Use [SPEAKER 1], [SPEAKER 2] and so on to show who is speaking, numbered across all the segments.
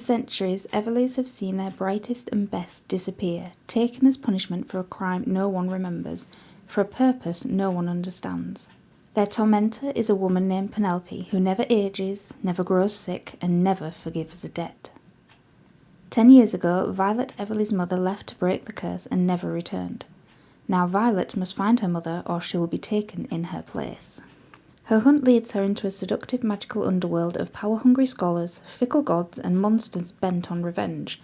[SPEAKER 1] centuries, Everleys have seen their brightest and best disappear, taken as punishment for a crime no one remembers, for a purpose no one understands. Their tormentor is a woman named Penelope, who never ages, never grows sick, and never forgives a debt. 10 years ago, Violet Everly's mother left to break the curse and never returned. Now Violet must find her mother, or she will be taken in her place. Her hunt leads her into a seductive magical underworld of power-hungry scholars, fickle gods, and monsters bent on revenge,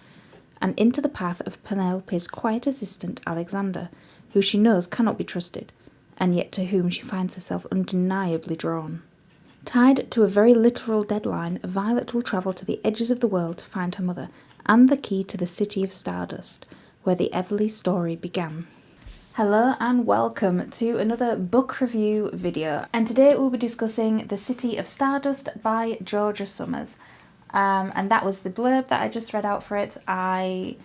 [SPEAKER 1] and into the path of Penelope's quiet assistant Alexander, who she knows cannot be trusted, and yet to whom she finds herself undeniably drawn. Tied to a very literal deadline, Violet will travel to the edges of the world to find her mother, and the key to the City of Stardust, where the Everly story began. Hello and welcome to another book review video, and today we'll be discussing The City of Stardust by Georgia Summers. And that was the blurb that I just read out for it. I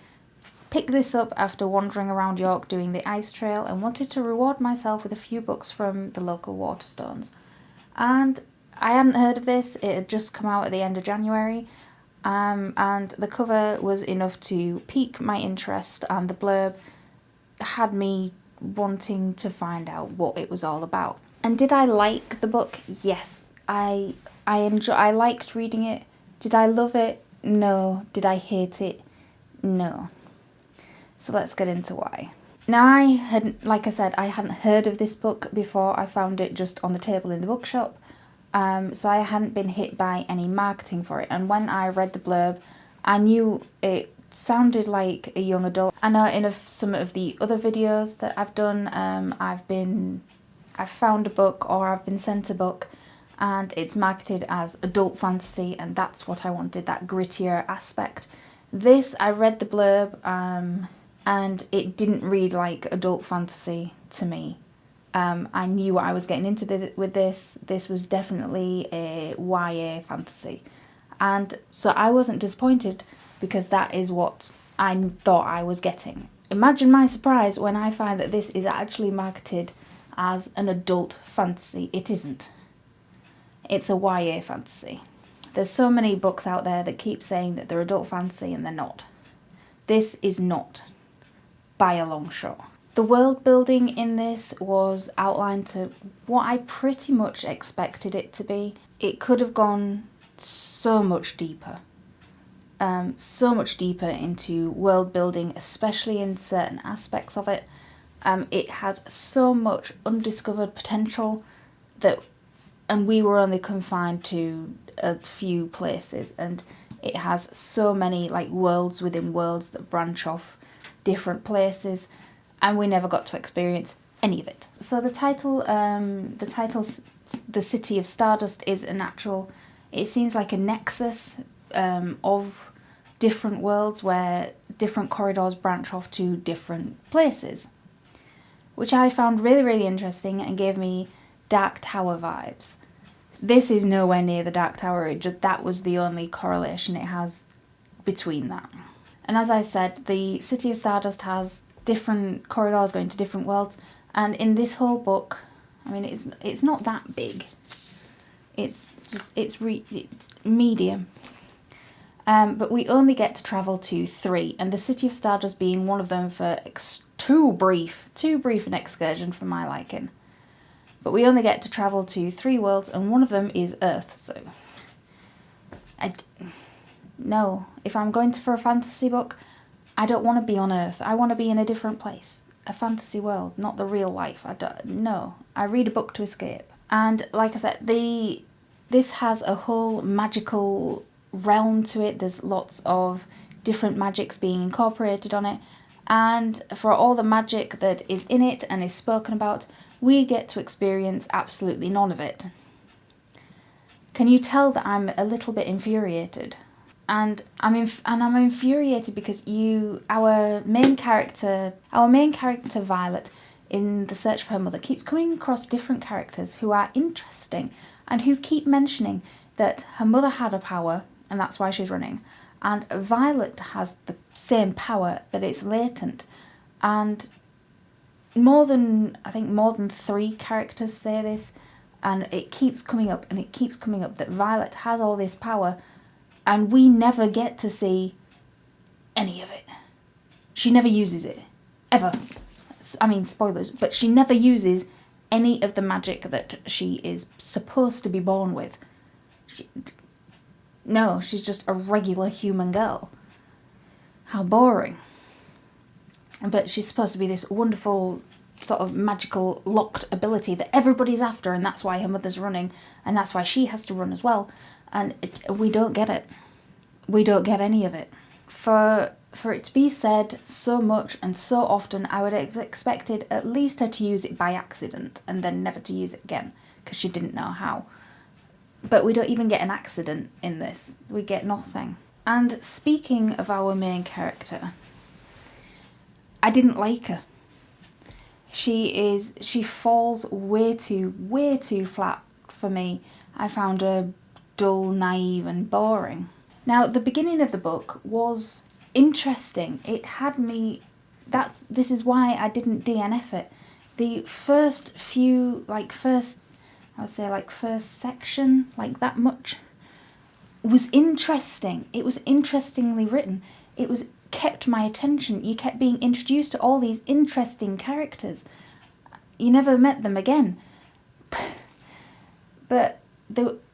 [SPEAKER 1] picked this up after wandering around York doing the ice trail and wanted to reward myself with a few books from the local Waterstones. And I hadn't heard of this, it had just come out at the end of January, and the cover was enough to pique my interest, and the blurb had me wanting to find out what it was all about. And did I like the book? Yes. I liked reading it. Did I love it? No. Did I hate it? No. So let's get into why. Now like I said, I hadn't heard of this book before. I found it just on the table in the bookshop. So I hadn't been hit by any marketing for it. And when I read the blurb, I knew it sounded like a young adult. I know in some of the other videos that I've done, I've found a book or I've been sent a book and it's marketed as adult fantasy, and that's what I wanted, that grittier aspect. This, I read the blurb and it didn't read like adult fantasy to me. I knew what I was getting into with this. This was definitely a YA fantasy. And so I wasn't disappointed, because that is what I thought I was getting. Imagine my surprise when I find that this is actually marketed as an adult fantasy. It isn't. It's a YA fantasy. There's so many books out there that keep saying that they're adult fantasy and they're not. This is not, by a long shot. The world building in this was outlined to what I pretty much expected it to be. It could have gone so much deeper. So much deeper into world building, especially in certain aspects of it. It had so much undiscovered potential and we were only confined to a few places, and it has so many like worlds within worlds that branch off different places, and we never got to experience any of it. So the title, The City of Stardust, is a natural, it seems like a nexus of different worlds where different corridors branch off to different places, which I found really, really interesting and gave me Dark Tower vibes. This is nowhere near the Dark Tower, that was the only correlation it has between that. And as I said, the City of Stardust has different corridors going to different worlds, and in this whole book, I mean, it's not that big. It's medium. But we only get to travel to 3, and the City of Stardust being one of them for too brief an excursion for my liking. But we only get to travel to 3 worlds, and one of them is Earth, so no, if I'm going for a fantasy book, I don't want to be on Earth. I want to be in a different place, a fantasy world, not the real life. I read a book to escape. And like I said, this has a whole magical realm to it. There's lots of different magics being incorporated on it, and for all the magic that is in it and is spoken about, we get to experience absolutely none of it. Can you tell that I'm a little bit infuriated? And I'm infuriated because our main character Violet, in the search for her mother, keeps coming across different characters who are interesting and who keep mentioning that her mother had a power and that's why she's running. And Violet has the same power, but it's latent. And more than 3 characters say this, and it keeps coming up that Violet has all this power, And we never get to see any of it. She never uses it. Ever. I mean, spoilers, but she never uses any of the magic that she is supposed to be born with. No, she's just a regular human girl. How boring. But she's supposed to be this wonderful sort of magical locked ability that everybody's after, and that's why her mother's running, and that's why she has to run as well. And we don't get it. We don't get any of it. For it to be said so much and so often, I would have expected at least her to use it by accident and then never to use it again because she didn't know how. But we don't even get an accident in this. We get nothing. And speaking of our main character, I didn't like her. She falls way too flat for me. I found her dull, naive and boring. Now, the beginning of the book was interesting. It had me... This is why I didn't DNF it. The first few, first section, that much, was interesting. It was interestingly written. It kept my attention. You kept being introduced to all these interesting characters. You never met them again. But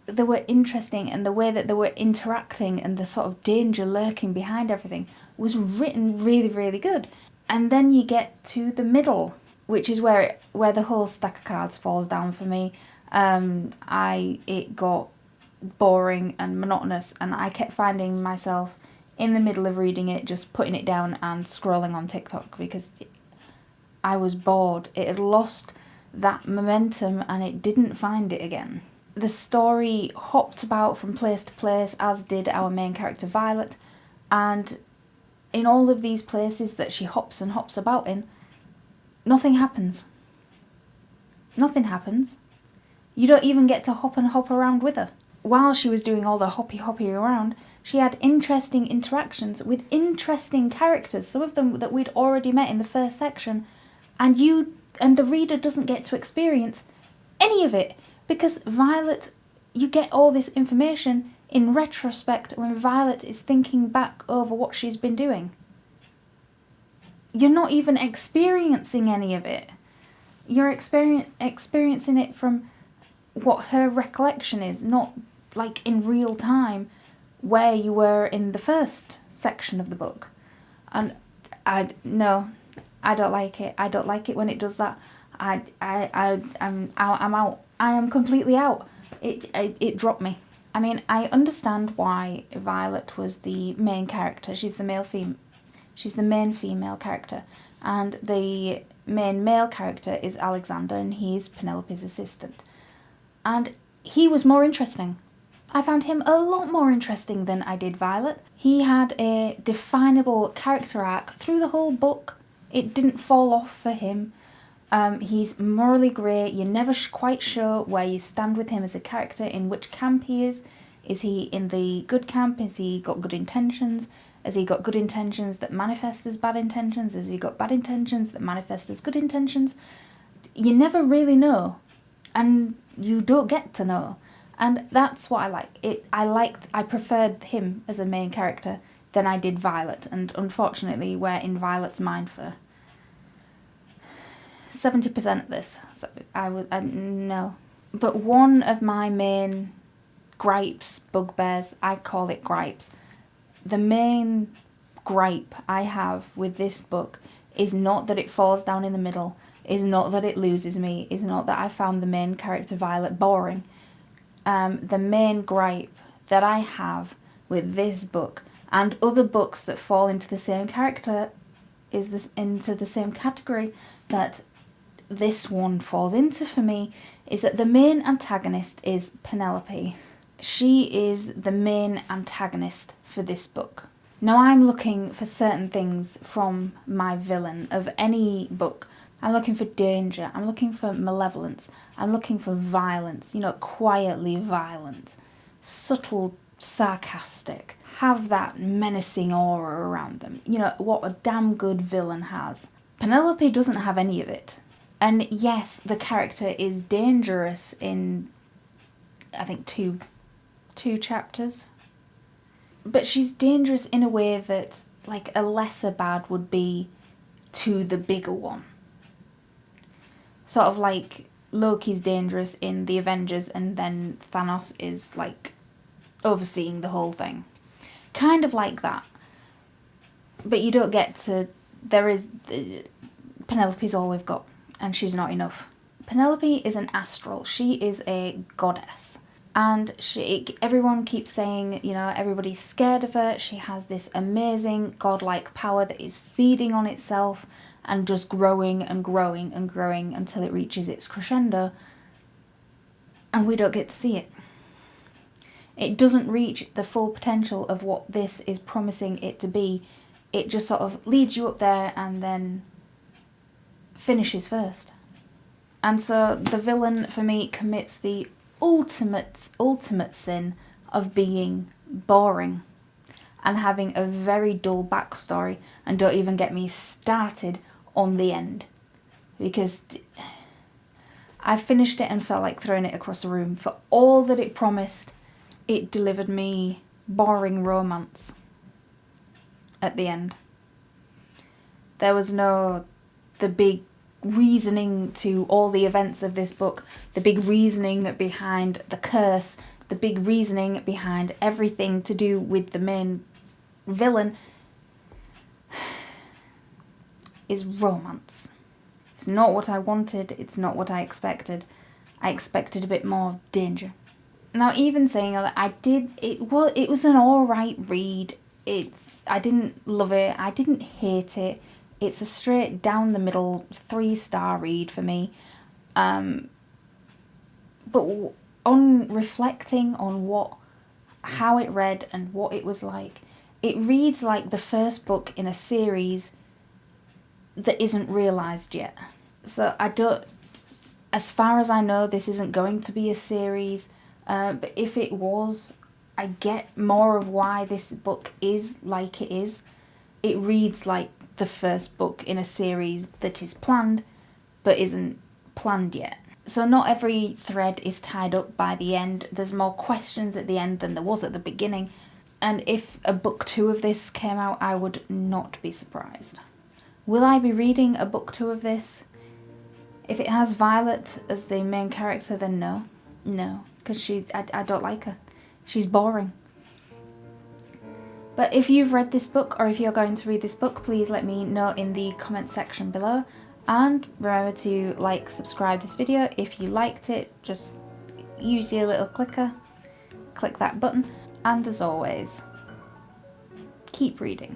[SPEAKER 1] they were interesting, and the way that they were interacting and the sort of danger lurking behind everything was written really, really good. And then you get to the middle, which is where the whole stack of cards falls down for me. It got boring and monotonous, and I kept finding myself in the middle of reading it, just putting it down and scrolling on TikTok because I was bored. It had lost that momentum and it didn't find it again. The story hopped about from place to place, as did our main character Violet, and in all of these places that she hops and hops about in, nothing happens. Nothing happens. You don't even get to hop and hop around with her. While she was doing all the hoppy around, she had interesting interactions with interesting characters, some of them that we'd already met in the first section, and the reader doesn't get to experience any of it. Because Violet, you get all this information in retrospect when Violet is thinking back over what she's been doing. You're not even experiencing any of it. You're experiencing it from what her recollection is, not in real time where you were in the first section of the book. And I'm like it. I don't like it when it does that. I'm out. I am completely out. It dropped me. I mean, I understand why Violet was the main character. She's the main female character, and the main male character is Alexander, and he's Penelope's assistant. And he was more interesting. I found him a lot more interesting than I did Violet. He had a definable character arc through the whole book. It didn't fall off for him. He's morally grey. You're never quite sure where you stand with him as a character, in which camp he is. Is he in the good camp? Has he got good intentions? Has he got good intentions that manifest as bad intentions? Has he got bad intentions that manifest as good intentions? You never really know, and you don't get to know. And that's what I like. I preferred him as a main character than I did Violet, and unfortunately we're in Violet's mind for 70% of this. So no. But one of my main gripes, bugbears, I call it gripes. The main gripe I have with this book is not that it falls down in the middle, is not that it loses me, is not that I found the main character Violet boring. The main gripe that I have with this book and other books that fall into the same character into the same category that this one falls into for me is that the main antagonist is Penelope. She is the main antagonist for this book. Now, I'm looking for certain things from my villain of any book. I'm looking for danger, I'm looking for malevolence, I'm looking for violence, quietly violent, subtle, sarcastic, have that menacing aura around them, what a damn good villain has. Penelope doesn't have any of it. And yes, the character is dangerous in, I think, two chapters. But she's dangerous in a way that, like, a lesser bad would be to the bigger one. Sort of like Loki's dangerous in the Avengers and then Thanos is, like, overseeing the whole thing. Kind of like that. But you don't get to... Penelope's all we've got, and she's not enough. Penelope is an astral. She is a goddess. And everyone keeps saying, you know, everybody's scared of her. She has this amazing godlike power that is feeding on itself and just growing and growing and growing until it reaches its crescendo. And we don't get to see it. It doesn't reach the full potential of what this is promising it to be. It just sort of leads you up there and then finishes first. And so the villain, for me, commits the ultimate sin of being boring and having a very dull backstory. And don't even get me started on the end, because I finished it and felt like throwing it across the room. For all that it promised, it delivered me boring romance at the end. There was no the big reasoning to all the events of this book, the big reasoning behind the curse, the big reasoning behind everything to do with the main villain is romance. It's not what I wanted, it's not what I expected. I expected a bit more danger. Now, even saying that, it was an alright read. I didn't love it, I didn't hate it. It's a straight down the middle 3-star read for me. But on reflecting on how it read and what it was like, it reads like the first book in a series that isn't realised yet. So as far as I know, this isn't going to be a series. But if it was, I get more of why this book is like it is. It reads like the first book in a series that is planned, but isn't planned yet. So not every thread is tied up by the end. There's more questions at the end than there was at the beginning. And if a book 2 of this came out, I would not be surprised. Will I be reading a book 2 of this? If it has Violet as the main character, then no. No, because I don't like her. She's boring. But if you've read this book, or if you're going to read this book, please let me know in the comment section below. And remember to like, subscribe this video. If you liked it, just use your little clicker, click that button. And as always, keep reading.